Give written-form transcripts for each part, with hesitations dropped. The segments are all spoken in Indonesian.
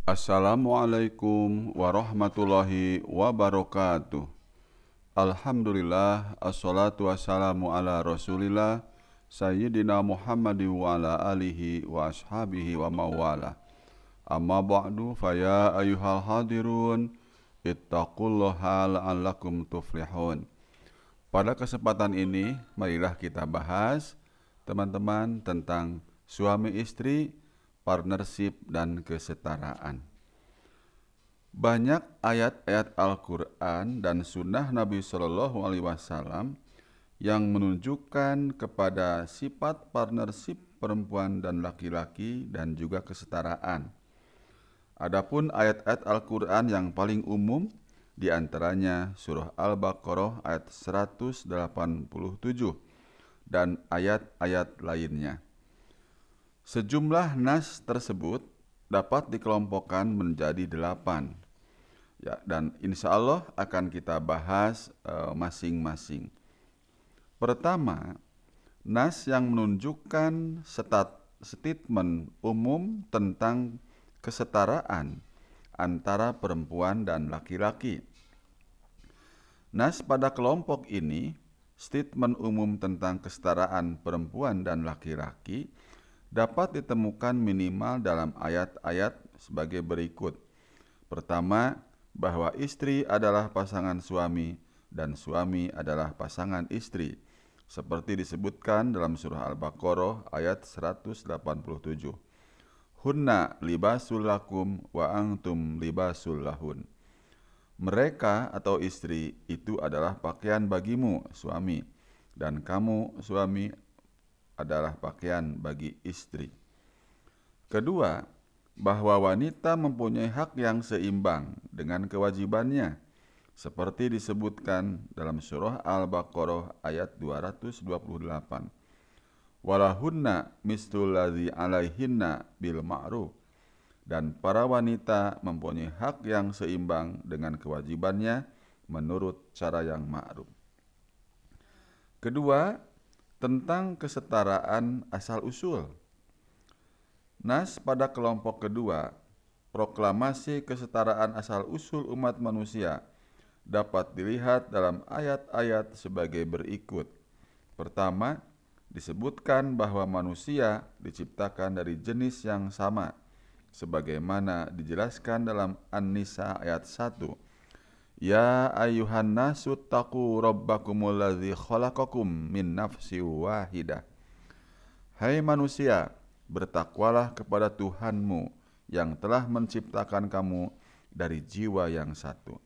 Assalamualaikum warahmatullahi wabarakatuh. Alhamdulillah, assalatu wassalamu ala rasulillah Sayyidina Muhammadi wa ala alihi wa ashabihi wa mawala. Amma ba'du, faya ayuhal hadirun ittaqullaha la'allakum tuflihun. Pada kesempatan ini, marilah kita bahas teman-teman tentang suami istri, partnership, dan kesetaraan. Banyak ayat-ayat Al-Quran dan sunnah Nabi Shallallahu Alaihi Wasallam yang menunjukkan kepada sifat partnership perempuan dan laki-laki dan juga kesetaraan. Adapun ayat-ayat Al-Quran yang paling umum diantaranya surah Al-Baqarah ayat 187 dan ayat-ayat lainnya. Sejumlah nas tersebut dapat dikelompokkan menjadi 8. Ya, dan insya Allah akan kita bahas masing-masing. Pertama, nas yang menunjukkan statement umum tentang kesetaraan antara perempuan dan laki-laki. Nas pada kelompok ini, statement umum tentang kesetaraan perempuan dan laki-laki dapat ditemukan minimal dalam ayat-ayat sebagai berikut. Pertama, bahwa istri adalah pasangan suami dan suami adalah pasangan istri, seperti disebutkan dalam surah Al-Baqarah ayat 187. Hunna libasul lakum wa antum libasul lahun. Mereka atau istri itu adalah pakaian bagimu, suami, dan kamu, suami, adalah pakaian bagi istri. Kedua, bahwa wanita mempunyai hak yang seimbang dengan kewajibannya, seperti disebutkan dalam surah Al-Baqarah ayat 228. Walahunna mislul ladzi alaihinna bil ma'ruf. Dan para wanita mempunyai hak yang seimbang dengan kewajibannya menurut cara yang ma'ruf. Kedua, tentang kesetaraan asal-usul. Nas pada kelompok kedua, proklamasi kesetaraan asal-usul umat manusia dapat dilihat dalam ayat-ayat sebagai berikut. Pertama, disebutkan bahwa manusia diciptakan dari jenis yang sama, sebagaimana dijelaskan dalam An-Nisa ayat 1. Ya ayyuhan nasu taqu rabbakumul ladzi khalaqakum min nafsin wahidah. Hai manusia, bertakwalah kepada Tuhanmu yang telah menciptakan kamu dari jiwa yang satu.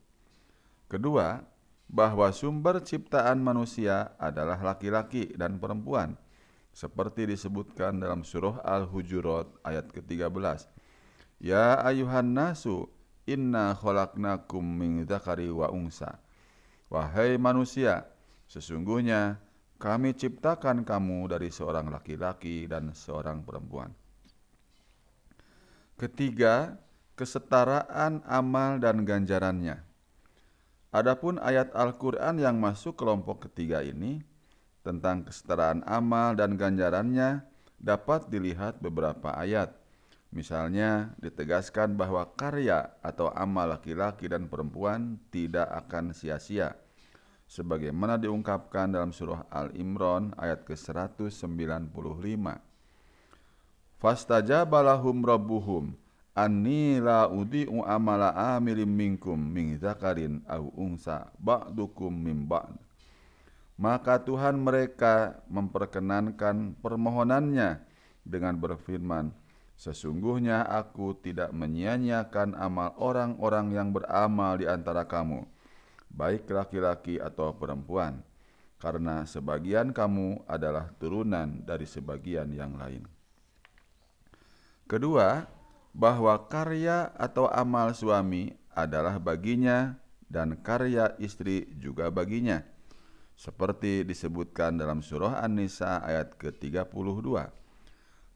Kedua, bahwa sumber ciptaan manusia adalah laki-laki dan perempuan, seperti disebutkan dalam surah Al-Hujurat ayat ke-13. Ya ayyuhan nasu inna khalaqnakum min dzakari wa unsa. Wahai manusia, sesungguhnya kami ciptakan kamu dari seorang laki-laki dan seorang perempuan. Ketiga, kesetaraan amal dan ganjarannya. Adapun ayat Al-Quran yang masuk kelompok ketiga ini tentang kesetaraan amal dan ganjarannya dapat dilihat beberapa ayat. Misalnya ditegaskan bahwa karya atau amal laki-laki dan perempuan tidak akan sia-sia, sebagaimana diungkapkan dalam surah Al-Imran ayat ke-195. Fastajaba lahum rabbuhum anni la udhi'u amala amilin minkum min dzakarin aw unsa ba'dukum min ba'd. Maka Tuhan mereka memperkenankan permohonannya dengan berfirman, sesungguhnya aku tidak menyia-nyiakan amal orang-orang yang beramal di antara kamu, baik laki-laki atau perempuan, karena sebagian kamu adalah turunan dari sebagian yang lain. Kedua, bahwa karya atau amal suami adalah baginya dan karya istri juga baginya, seperti disebutkan dalam surah An-Nisa ayat ke-32.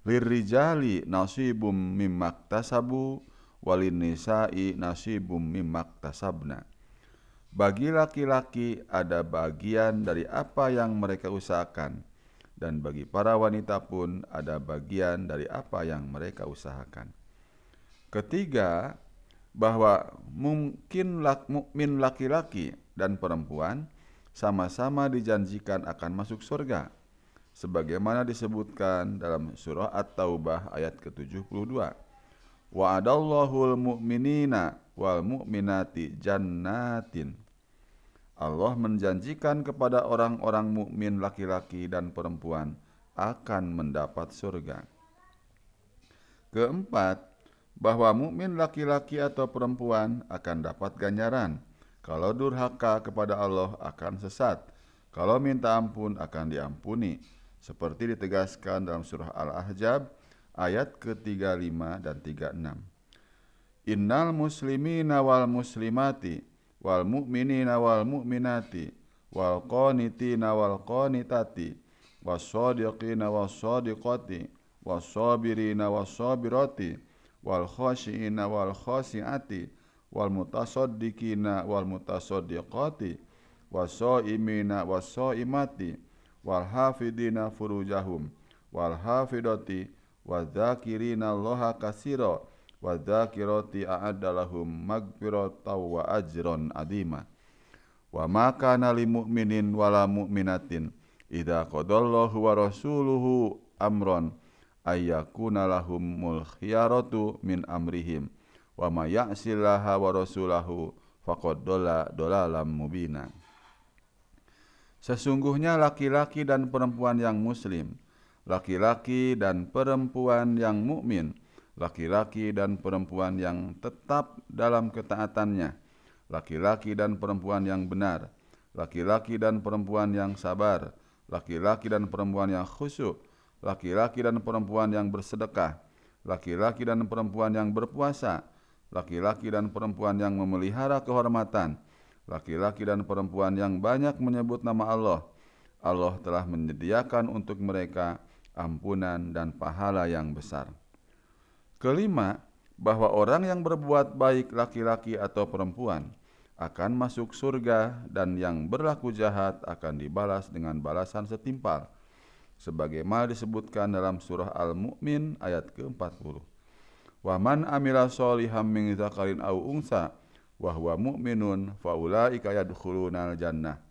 Lirrijali nasibum mimmaktasabu walin nisa'i nasibum mimmaktasabna. Bagi laki-laki ada bagian dari apa yang mereka usahakan, dan bagi para wanita pun ada bagian dari apa yang mereka usahakan. Ketiga, bahwa mukmin laki-laki dan perempuan sama-sama dijanjikan akan masuk surga, sebagaimana disebutkan dalam surah At-Taubah ayat ke-72. Wa'adallahul mu'minina wal mu'minati jannatin. Allah menjanjikan kepada orang-orang mukmin laki-laki dan perempuan akan mendapat surga. Keempat, bahwa mukmin laki-laki atau perempuan akan dapat ganjaran. Kalau durhaka kepada Allah akan sesat. Kalau minta ampun akan diampuni. Seperti ditegaskan dalam surah Al-Ahzab ayat ke-35 dan 36. Innal muslimina wal muslimati wal mu'minina wal mu'minati wal qanitina wal qanitati was shadiqina was shadiqati was sabirina was sabirati wal khashiina wal khashiati wal mutasaddiqina wal mutasaddiqati was shaimina was shaimati wal hafidina furujahum wal hafidati wadzakirina Allaha katsira wadzakirati a'adda lahum magfiratan wa ajran adima. Wa ma kana lil mu'minin wala mu'minatin idza qadallahu wa rasuluhu amran ayyakuna lahumul khiyaratu min amrihim wa may ya'sillaha wa rasulahu faqad dhalalam mubina. Sesungguhnya laki-laki dan perempuan yang muslim, laki-laki dan perempuan yang mukmin, laki-laki dan perempuan yang tetap dalam ketaatannya, laki-laki dan perempuan yang benar, laki-laki dan perempuan yang sabar, laki-laki dan perempuan yang khusyuk, laki-laki dan perempuan yang bersedekah, laki-laki dan perempuan yang berpuasa, laki-laki dan perempuan yang memelihara kehormatan, laki-laki dan perempuan yang banyak menyebut nama Allah. Allah telah menyediakan untuk mereka ampunan dan pahala yang besar. Kelima, bahwa orang yang berbuat baik laki-laki atau perempuan akan masuk surga dan yang berlaku jahat akan dibalas dengan balasan setimpal, sebagaimana disebutkan dalam surah Al-Mu'min ayat ke-40. Wa man amila sholihan min dzakarin aw unsa wa huwa mu'minun fa ulaika yadkhulunal jannah.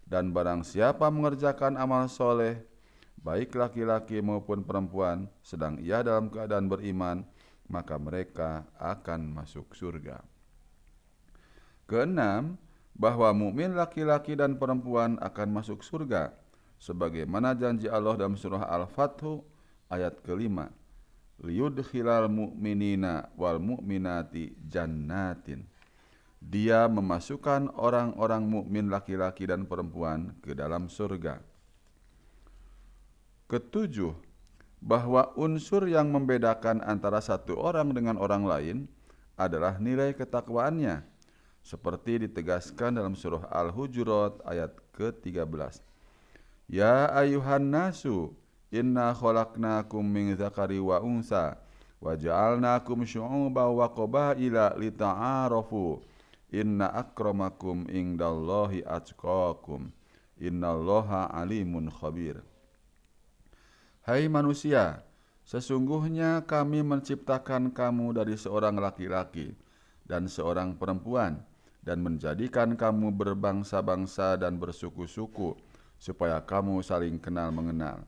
Dan barang siapa mengerjakan amal soleh, baik laki-laki maupun perempuan, sedang ia dalam keadaan beriman, maka mereka akan masuk surga. Keenam, bahwa mukmin laki-laki dan perempuan akan masuk surga, sebagaimana janji Allah dalam surah Al-Fathu ayat ke-5. Liyudkhilal mu'minina wal mu'minati jannatin. Dia memasukkan orang-orang mukmin laki-laki dan perempuan ke dalam surga. Ketujuh, bahwa unsur yang membedakan antara satu orang dengan orang lain adalah nilai ketakwaannya, seperti ditegaskan dalam surah Al-Hujurat ayat ke-13. Ya ayuhan nasu, inna khalaqnakum min dzakari wa unsa, wa ja'alnakum syu'uban wa qabaila lita'arafu. Inna akramakum indallahi atqakum. Innallaha alimun khabir. Hai manusia, sesungguhnya kami menciptakan kamu dari seorang laki-laki dan seorang perempuan dan menjadikan kamu berbangsa-bangsa dan bersuku-suku supaya kamu saling kenal mengenal.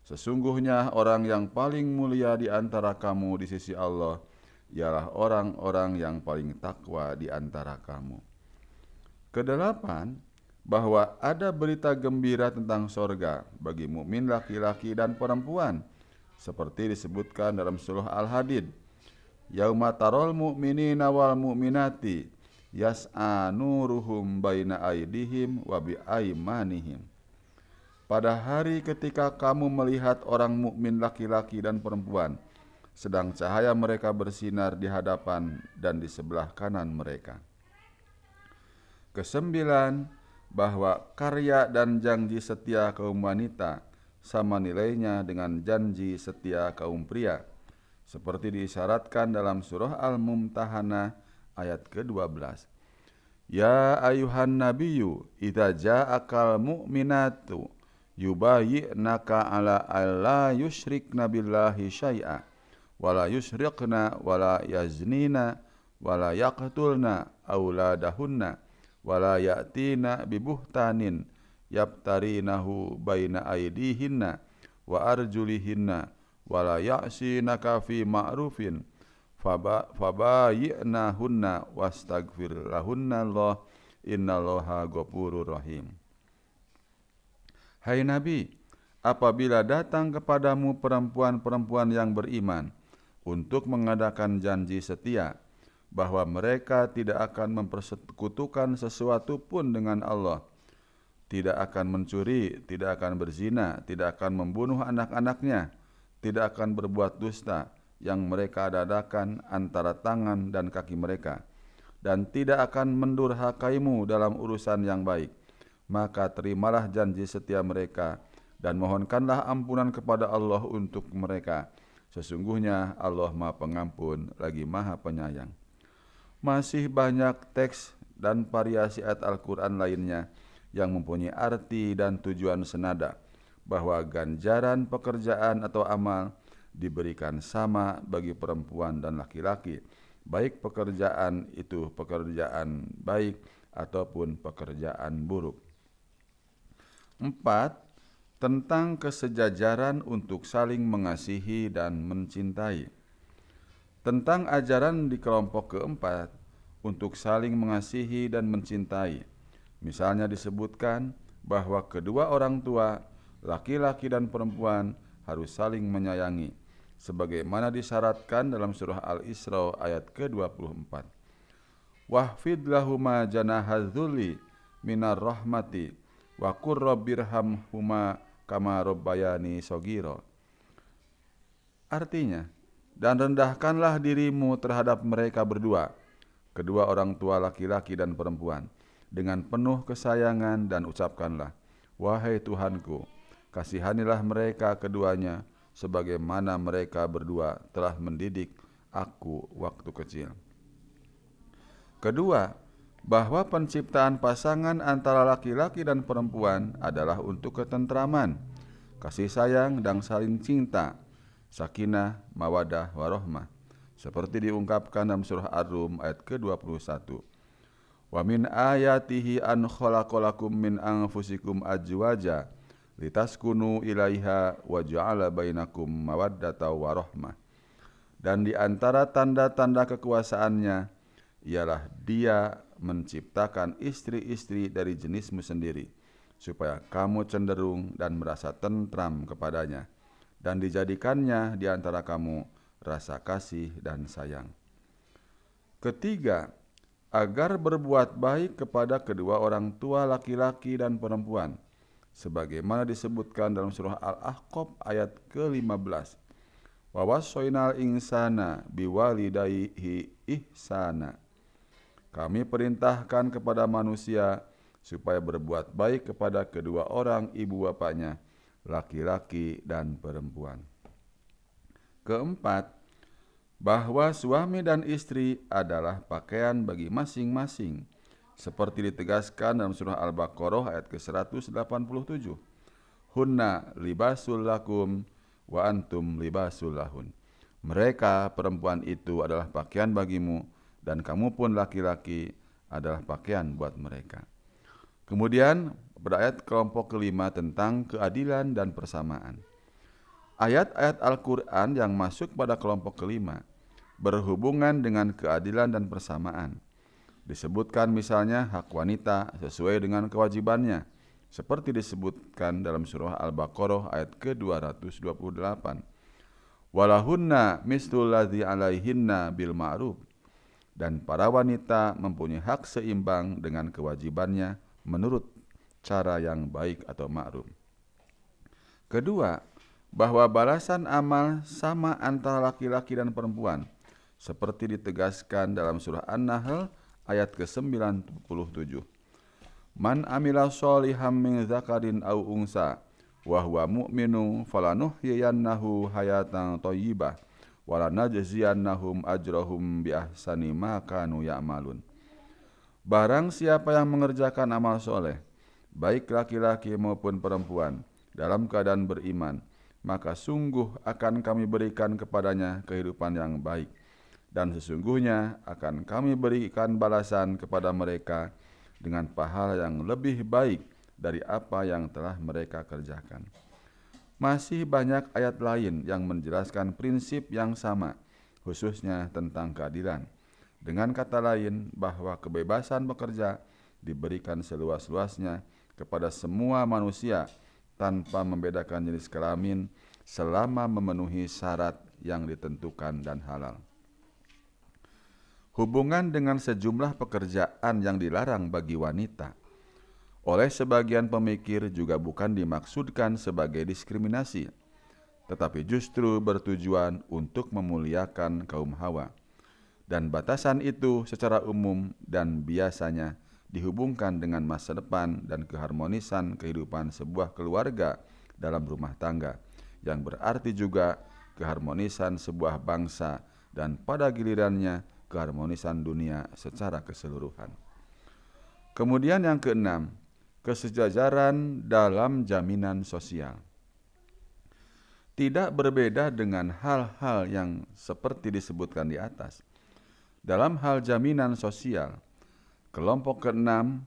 Sesungguhnya orang yang paling mulia di antara kamu di sisi Allah ialah orang-orang yang paling takwa di antara kamu. Kedelapan, bahwa ada berita gembira tentang sorga bagi mukmin laki-laki dan perempuan, seperti disebutkan dalam surah Al-Hadid. Yauma tarol mu'minina wal mu'minati yas'a nuruhum baina aydihim wa bi aymanihim. Pada hari ketika kamu melihat orang mukmin laki-laki dan perempuan, sedang cahaya mereka bersinar di hadapan dan di sebelah kanan mereka. Kesembilan, bahwa karya dan janji setia kaum wanita sama nilainya dengan janji setia kaum pria, seperti diisyaratkan dalam surah Al-Mumtahanah ayat ke-12. Ya ayuhan nabiyyu idza ja'akal mu'minatu yubayyi'naka ala alla yusyrikna billahi syai'a wala yusriqna wala yaznina wala yaqtulna auladahunna wala ya'tina bibuhtanin yabtarinahu baina aidihinna wa arjulihinna wala ya'sinaka fi ma'rufin fabayi'nahunna wastaghfir lahunna Allah innallaha ghafurur rahim. Hai Nabi, apabila datang kepadamu perempuan-perempuan yang beriman untuk mengadakan janji setia bahwa mereka tidak akan mempersekutukan sesuatu pun dengan Allah, tidak akan mencuri, tidak akan berzina, tidak akan membunuh anak-anaknya, tidak akan berbuat dusta yang mereka adakan antara tangan dan kaki mereka, dan tidak akan mendurhakaimu dalam urusan yang baik, maka terimalah janji setia mereka dan mohonkanlah ampunan kepada Allah untuk mereka. Sesungguhnya Allah Maha Pengampun lagi Maha Penyayang. Masih banyak teks dan variasi ayat Al-Quran lainnya yang mempunyai arti dan tujuan senada bahwa ganjaran pekerjaan atau amal diberikan sama bagi perempuan dan laki-laki, baik pekerjaan itu pekerjaan baik ataupun pekerjaan buruk. 4. Tentang kesejajaran untuk saling mengasihi dan mencintai. Tentang ajaran di kelompok keempat untuk saling mengasihi dan mencintai. Misalnya disebutkan bahwa kedua orang tua, laki-laki dan perempuan, harus saling menyayangi, sebagaimana disyaratkan dalam surah Al-Isra ayat ke-24. Wahfid lahuma janahadzulli minar rahmati wa qur rabbirhamhuma kama rabbayani shaghira. Artinya, dan rendahkanlah dirimu terhadap mereka berdua, kedua orang tua laki-laki dan perempuan, dengan penuh kesayangan dan ucapkanlah, wahai Tuhanku, kasihanilah mereka keduanya sebagaimana mereka berdua telah mendidik aku waktu kecil. Kedua, bahwa penciptaan pasangan antara laki-laki dan perempuan adalah untuk ketentraman, kasih sayang dan saling cinta, sakinah, mawadah, warahmah, seperti diungkapkan dalam surah Ar-Rum ayat ke-21. Wa min ayatihi an khalaqalakum min anfusikum azwaja litaskunu ilaiha wa ja'ala bainakum mawaddata wa rahmah. Dan di antara tanda-tanda kekuasaannya ialah Dia menciptakan istri-istri dari jenismu sendiri, supaya kamu cenderung dan merasa tentram kepadanya, dan dijadikannya di antara kamu rasa kasih dan sayang. Ketiga, agar berbuat baik kepada kedua orang tua laki-laki dan perempuan, sebagaimana disebutkan dalam surah Al-Ahqaf ayat ke-15. Wa wassaynal insana biwalidayhi ihsana. Kami perintahkan kepada manusia supaya berbuat baik kepada kedua orang ibu bapanya, laki-laki dan perempuan. Keempat, bahwa suami dan istri adalah pakaian bagi masing-masing, seperti ditegaskan dalam surah Al-Baqarah ayat ke-187. Hunna libasul lakum wa antum libasul lahun. Mereka perempuan itu adalah pakaian bagimu, dan kamu pun laki-laki adalah pakaian buat mereka. Kemudian pada ayat kelompok kelima tentang keadilan dan persamaan. Ayat-ayat Al-Quran yang masuk pada kelompok kelima berhubungan dengan keadilan dan persamaan. Disebutkan misalnya hak wanita sesuai dengan kewajibannya, seperti disebutkan dalam surah Al-Baqarah ayat ke-228. Walahunna mislul ladzi alaihinna bil ma'ruf. Dan para wanita mempunyai hak seimbang dengan kewajibannya menurut cara yang baik atau ma'ruf. Kedua, bahwa balasan amal sama antara laki-laki dan perempuan, seperti ditegaskan dalam surah An-Nahl ayat ke-97. Man amila sholihan min dzakarin aw unsa wa huwa mu'minu falanuhyiyannahu hayatan thayyibah wala najziyannahum ajrahum bi ahsani ma kanu ya'malun. Barang siapa yang mengerjakan amal soleh, baik laki-laki maupun perempuan, dalam keadaan beriman, maka sungguh akan kami berikan kepadanya kehidupan yang baik, dan sesungguhnya akan kami berikan balasan kepada mereka dengan pahala yang lebih baik dari apa yang telah mereka kerjakan. Masih banyak ayat lain yang menjelaskan prinsip yang sama, khususnya tentang keadilan. Dengan kata lain, bahwa kebebasan bekerja diberikan seluas-luasnya kepada semua manusia tanpa membedakan jenis kelamin selama memenuhi syarat yang ditentukan dan halal. Hubungan dengan sejumlah pekerjaan yang dilarang bagi wanita oleh sebagian pemikir juga bukan dimaksudkan sebagai diskriminasi, tetapi justru bertujuan untuk memuliakan kaum Hawa. Dan batasan itu secara umum dan biasanya dihubungkan dengan masa depan dan keharmonisan kehidupan sebuah keluarga dalam rumah tangga, yang berarti juga keharmonisan sebuah bangsa dan pada gilirannya keharmonisan dunia secara keseluruhan. Kemudian yang keenam, kesejajaran dalam jaminan sosial. Tidak berbeda dengan hal-hal yang seperti disebutkan di atas. Dalam hal jaminan sosial, kelompok keenam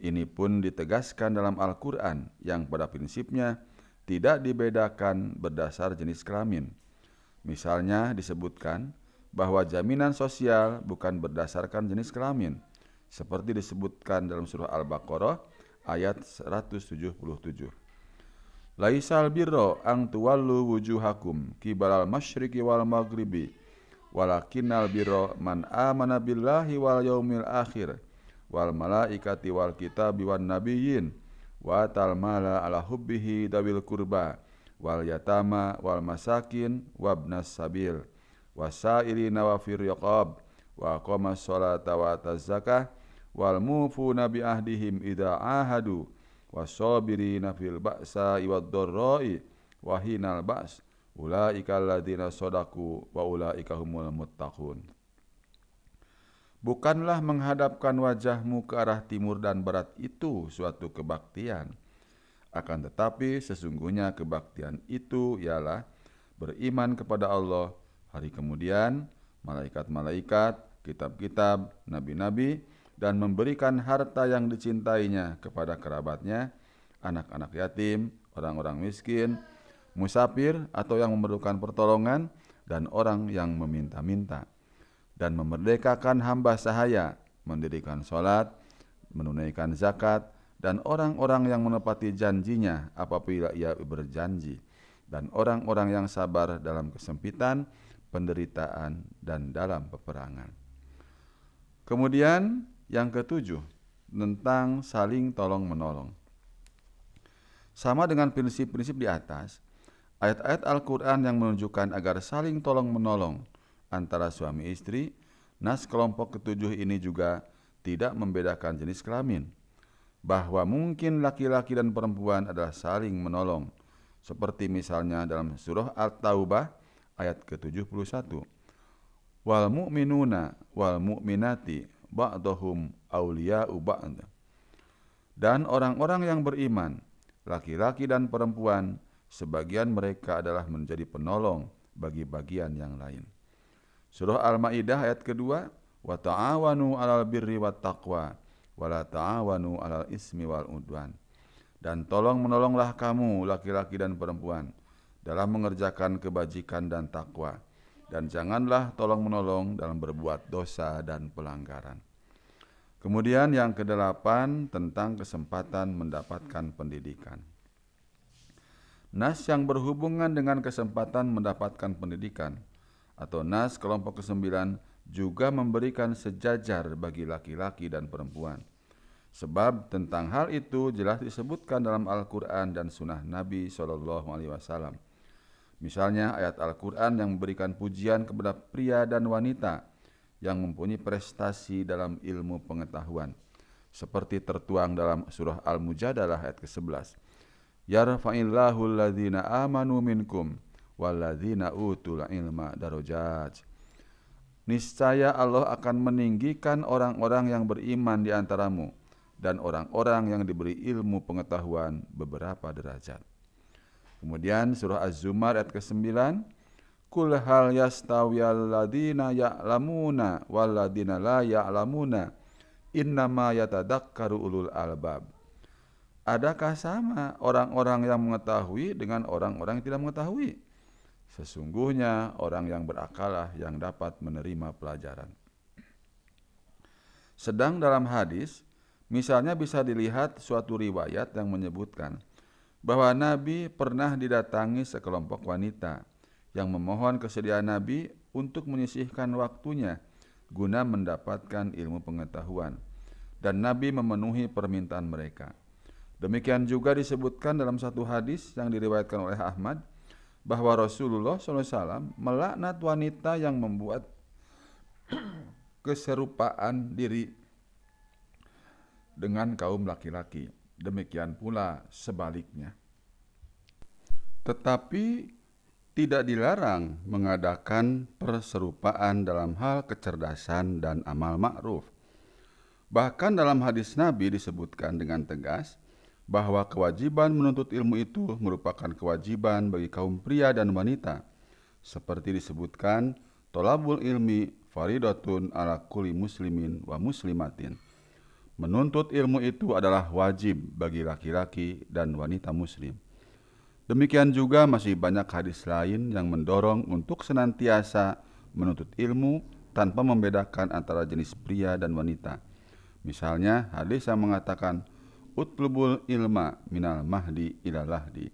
ini pun ditegaskan dalam Al-Quran yang pada prinsipnya tidak dibedakan berdasar jenis kelamin. Misalnya disebutkan bahwa jaminan sosial bukan berdasarkan jenis kelamin, seperti disebutkan dalam surah Al-Baqarah ayat 177. Laisal birra ang tuwallu wujuhakum kibalal masyriqi wal maghribi walakinnal birra man amana billahi wal yaumil akhir wal malaikati wal kitabi wan nabiyyin wa atal mala ala hubbihi dawil kurba wal yatama wal masakin wabnas sabil wasairina wa fir riqab wa aqamas sholata wa ataz zakah wal mufuna bi ahdihim idza ahadu wasabirina fil ba'sa wad dharra'i wa hinal ba's ulaika alladziina shadaqu wa ulaika humul muttaqun. Bukanlah menghadapkan wajahmu ke arah timur dan barat itu suatu kebaktian, akan tetapi sesungguhnya kebaktian itu ialah beriman kepada Allah, hari kemudian, malaikat-malaikat, kitab-kitab, nabi-nabi, dan memberikan harta yang dicintainya kepada kerabatnya, anak-anak yatim, orang-orang miskin, musafir atau yang memerlukan pertolongan, dan orang yang meminta-minta, dan memerdekakan hamba sahaya, mendirikan sholat, menunaikan zakat, dan orang-orang yang menepati janjinya apabila ia berjanji, dan orang-orang yang sabar dalam kesempitan, penderitaan, dan dalam peperangan. Kemudian yang ketujuh, tentang saling tolong-menolong. Sama dengan prinsip-prinsip di atas, ayat-ayat Al-Quran yang menunjukkan agar saling tolong-menolong antara suami istri, nas kelompok ketujuh ini juga tidak membedakan jenis kelamin, bahwa mungkin laki-laki dan perempuan adalah saling menolong, seperti misalnya dalam surah At-Taubah ayat ke-71. Wal mu'minuna wal mu'minati ba'dahum awliya'u ba'd. Dan orang-orang yang beriman, laki-laki dan perempuan, sebagian mereka adalah menjadi penolong bagi bagian yang lain. Surah Al-Maidah ayat kedua, wa ta'awanu 'alal birri wat taqwa wa la ta'awanu 'alal ismi wal udwan. Dan tolong-menolonglah kamu laki-laki dan perempuan dalam mengerjakan kebajikan dan takwa, dan janganlah tolong-menolong dalam berbuat dosa dan pelanggaran. Kemudian yang kedelapan, tentang kesempatan mendapatkan pendidikan. Nas yang berhubungan dengan kesempatan mendapatkan pendidikan, atau nas kelompok ke-9, juga memberikan sejajar bagi laki-laki dan perempuan. Sebab tentang hal itu jelas disebutkan dalam Al-Quran dan sunnah Nabi SAW. Misalnya ayat Al-Quran yang memberikan pujian kepada pria dan wanita yang mempunyai prestasi dalam ilmu pengetahuan, seperti tertuang dalam surah Al-Mujadalah ayat ke-11. Yarfa'illahu alladhina amanu minkum walladhina utul ilma darajat. Niscaya Allah akan meninggikan orang-orang yang beriman di antaramu dan orang-orang yang diberi ilmu pengetahuan beberapa derajat. Kemudian surah Az-Zumar ayat ke-9, Qul hal yastawiyal ladina ya'lamuna wal ladina la ya'lamuna innama yatadakkaru ulul albab. Adakah sama orang-orang yang mengetahui dengan orang-orang yang tidak mengetahui? Sesungguhnya orang yang berakalah yang dapat menerima pelajaran. Sedang dalam hadis, misalnya bisa dilihat suatu riwayat yang menyebutkan bahwa Nabi pernah didatangi sekelompok wanita yang memohon kesediaan Nabi untuk menyisihkan waktunya guna mendapatkan ilmu pengetahuan, dan Nabi memenuhi permintaan mereka. Demikian juga disebutkan dalam satu hadis yang diriwayatkan oleh Ahmad bahwa Rasulullah SAW melaknat wanita yang membuat keserupaan diri dengan kaum laki-laki. Demikian pula sebaliknya. Tetapi tidak dilarang mengadakan perserupaan dalam hal kecerdasan dan amal ma'ruf. Bahkan dalam hadis Nabi disebutkan dengan tegas bahwa kewajiban menuntut ilmu itu merupakan kewajiban bagi kaum pria dan wanita. Seperti disebutkan, tolabul ilmi faridatun ala kulli muslimin wa muslimatin. Menuntut ilmu itu adalah wajib bagi laki-laki dan wanita muslim. Demikian juga masih banyak hadis lain yang mendorong untuk senantiasa menuntut ilmu tanpa membedakan antara jenis pria dan wanita. Misalnya hadis yang mengatakan, utlubul ilma minal mahdi ila lahdi.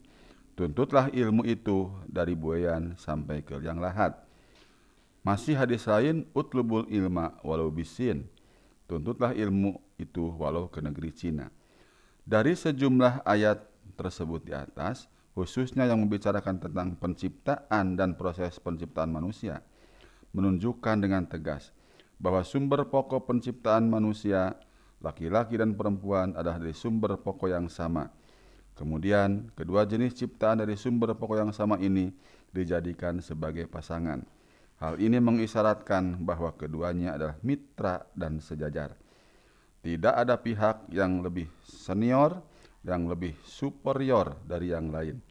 Tuntutlah ilmu itu dari buayan sampai ke liang lahat. Masih hadis lain, utlubul ilma walau bisin. Tuntutlah ilmu itu walau ke negeri Cina. Dari sejumlah ayat tersebut di atas, khususnya yang membicarakan tentang penciptaan dan proses penciptaan manusia, menunjukkan dengan tegas bahwa sumber pokok penciptaan manusia, laki-laki dan perempuan, adalah dari sumber pokok yang sama. Kemudian, kedua jenis ciptaan dari sumber pokok yang sama ini dijadikan sebagai pasangan. Hal ini mengisyaratkan bahwa keduanya adalah mitra dan sejajar. Tidak ada pihak yang lebih senior, yang lebih superior dari yang lain.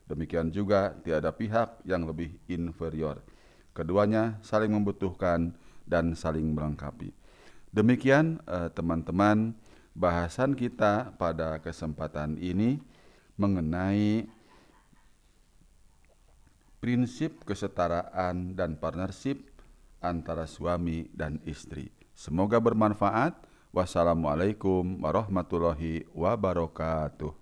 Demikian juga tidak ada pihak yang lebih inferior. Keduanya saling membutuhkan dan saling melengkapi. Demikian teman-teman, bahasan kita pada kesempatan ini mengenai prinsip kesetaraan dan partnership antara suami dan istri. Semoga bermanfaat. Wassalamualaikum warahmatullahi wabarakatuh.